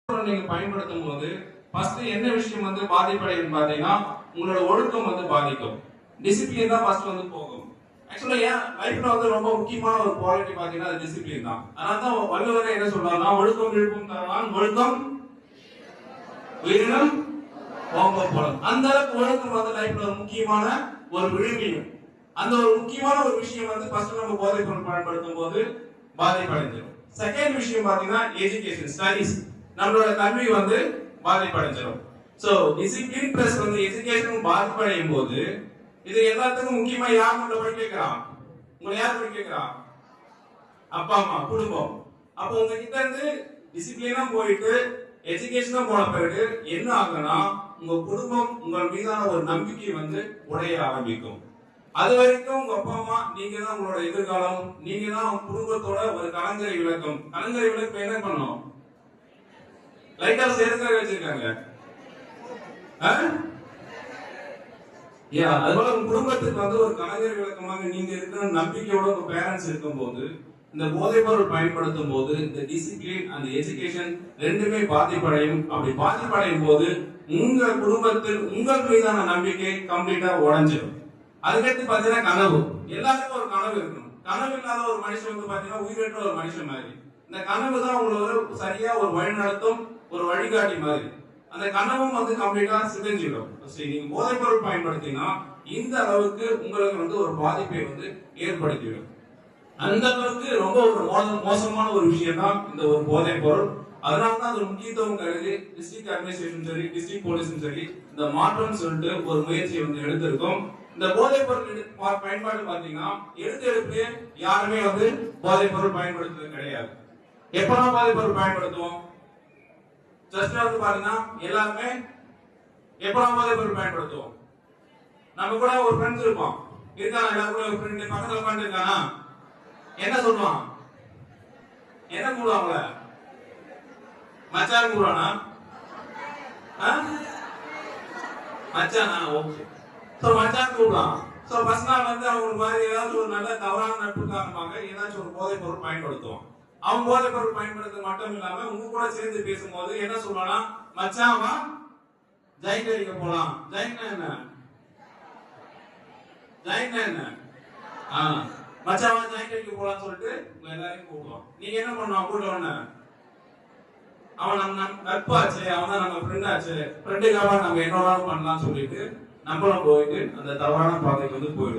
நீங்க பயன்படுத்தும் போது ஃபர்ஸ்ட் என்ன விஷயம் வந்து பாதிப்படையும் பாத்தீங்கன்னா உங்களோட ஒழுக்கம் வந்து பாதிக்கும். டிசிப்ளின் தான் ஃபர்ஸ்ட் வந்து போகும். ஆக்சுவலா ஏன் லைஃப்ல வந்து ரொம்ப முக்கியமான ஒரு குவாலிட்டி பாத்தீங்கன்னா அது டிசிப்ளின் தான். அதனால தான் வள்ளுவர் என்ன சொல்றாருன்னா ஒழுக்கம் விழுப்பும் தரலாம் ஒழுக்கம் உயிரினம் ஓம்பம் போலும். அந்த அளவுக்கு ஒழுக்கம் வந்து லைஃப்ல ஒரு முக்கியமான ஒரு விழுமியம். அந்த ஒரு முக்கியமான ஒரு விஷயம் வந்து ஃபர்ஸ்ட் நம்ம போதைப் பொருள் பயன்படுத்தும் போது பாதிப்படைஞ்சிடும். செகண்ட் விஷயம் பாத்தீங்கன்னா எஜுகேஷன் ஸ்டடீஸ் நம்மளோட கல்வி வந்து பாதிப்படைஞ்சிடும். சோ டிசிப்ளின் பிளஸ் வந்து எஜுகேஷன் பாதிப்படையும் போது இது எல்லாத்துக்கும் முக்கியமா யார் நம்மள படிக்க வைக்கிறான்? உங்களை யார் படிக்க வைக்கிறான்? அப்பா அம்மா குடும்பம். அப்போ உங்ககிட்ட இருந்து டிசிப்ளினா போயிட்டு எஜுகேஷனா போன பிறகு என்ன ஆகுனா உங்க குடும்பம் உங்கள் மீதான ஒரு நம்பிக்கை வந்து உடைய ஆரம்பிக்கும். அது வரைக்கும் உங்க அப்பா அம்மா நீங்க தான் உங்களோட எதிர்காலம், நீங்க தான் குடும்பத்தோட ஒரு கலங்கரை விளக்கம். கலங்கரை விளக்கம் என்ன பண்ணும்? லைட் ஹவுஸ் எதுக்காக வச்சிருக்காங்க? அதுபோல உங்க குடும்பத்துக்கு வந்து ஒரு கலைஞர் விளக்கமாக நீங்க இருக்கிற நம்பிக்கையோட உங்க பேரண்ட்ஸ் இருக்கும்போது இந்த போதைப் பொருள் பயன்படுத்தும் போது இந்த டிசிப்ளின் அந்த எஜுகேஷன் ரெண்டுமே பாதிப்படையும். அப்படி பாதிப்படையும் போது உங்க குடும்பத்தில் உங்கள் மீதான நம்பிக்கை கம்ப்ளீட்டா உடைஞ்சிடும். அதுக்கடுத்து பாத்தீங்கன்னா கனவு. எல்லாருக்கும் ஒரு கனவு இருக்கணும். கனவு இல்லாத ஒரு மனுஷன் வந்து பாத்தீங்கன்னா உயிரற்ற ஒரு மனுஷன் மாதிரி. இந்த கனவு தான் உங்களுக்கு சரியா ஒரு வழிநடத்தும், ஒரு வழிகாட்டி மாதிரி. அந்த கனவும் வந்து கம்ப்ளீட்டா சிதைஞ்சிடும். நீங்க போதைப் பொருள் பயன்படுத்தினா இந்த அளவுக்கு உங்களுக்கு வந்து ஒரு பாதிப்பை வந்து ஏற்படுத்திடும். அந்த அளவுக்கு ரொம்ப ஒரு மோசமான ஒரு விஷயம் தான் இந்த ஒரு போதைப் பொருள். அதனாலதான் அது முக்கியத்துவம் கருதி டிஸ்ட்ரிக்ட் அட்மினிஸ்ட்ரேஷன் சரி டிஸ்ட்ரிக்ட் போலீஸும் சரி இந்த மாற்றம் சொல்லிட்டு ஒரு முயற்சியை வந்து எடுத்திருக்கோம். இந்த போதைப் பொருள் பயன்பாடு பாத்தீங்கன்னா எடுத்தெடுப்புலயே யாருமே வந்து போதைப் பொருள் பயன்படுத்துறது கிடையாது. எப்பெல்லாம் போதைப் பொருள் பயன்படுத்துவோம்? ஜஸ்ட் வந்து பாத்தீங்கன்னா எல்லாருமே எப்பெல்லாம் போதைப் பொருள் பயன்படுத்துவோம்? நம்ம கூட ஒரு ஃப்ரெண்ட்ஸ் இருப்போம். இருக்கானா? எல்லாரும் கூட ஒரு ஃப்ரெண்ட் பக்கத்துல உட்கார்ந்து இருக்கானா? என்ன சொல்லுவான்? என்ன கூடுவாங்கள? மச்சான் கூடுவானா? மச்சானா? ஓகே. சோ மச்சான் கூடுவான். சோ ஃபர்ஸ்ட் நாள் வந்து அவங்க மாதிரி ஏதாச்சும் ஒரு நல்ல தவறான நட்பு காரணமாக ஏதாச்சும் ஒரு போதைப் பொருள் பயன்படுத்துவோம். அவன் போதைப் பொருள் பயன்படுத்த மட்டும் இல்லாம உங்க கூட சேர்ந்து பேசும்போது என்ன சொல்லுவானா? மச்சான் வா ஜாயிண்ட் அடிக்க போலாம். ஜாயிண்ட் என்ன? ஜாயிண்ட் என்ன? மச்சான் வா ஜாயிண்ட் அடிக்க போலாம்னு சொல்லிட்டு உங்க எல்லாரையும் கூப்பிடுவான். நீங்க என்ன பண்ணுவான்? கூட ஒண்ணு அவன் நம்ம நட்பாச்சு, அவன் தான் நம்ம ஃப்ரெண்ட் ஆச்சு, ஃப்ரெண்டுக்காக நம்ம என்ன பண்ணலாம் சொல்லிட்டு நம்மளும் போயிட்டு அந்த தவறான பாதைக்கு வந்து போயிடும்.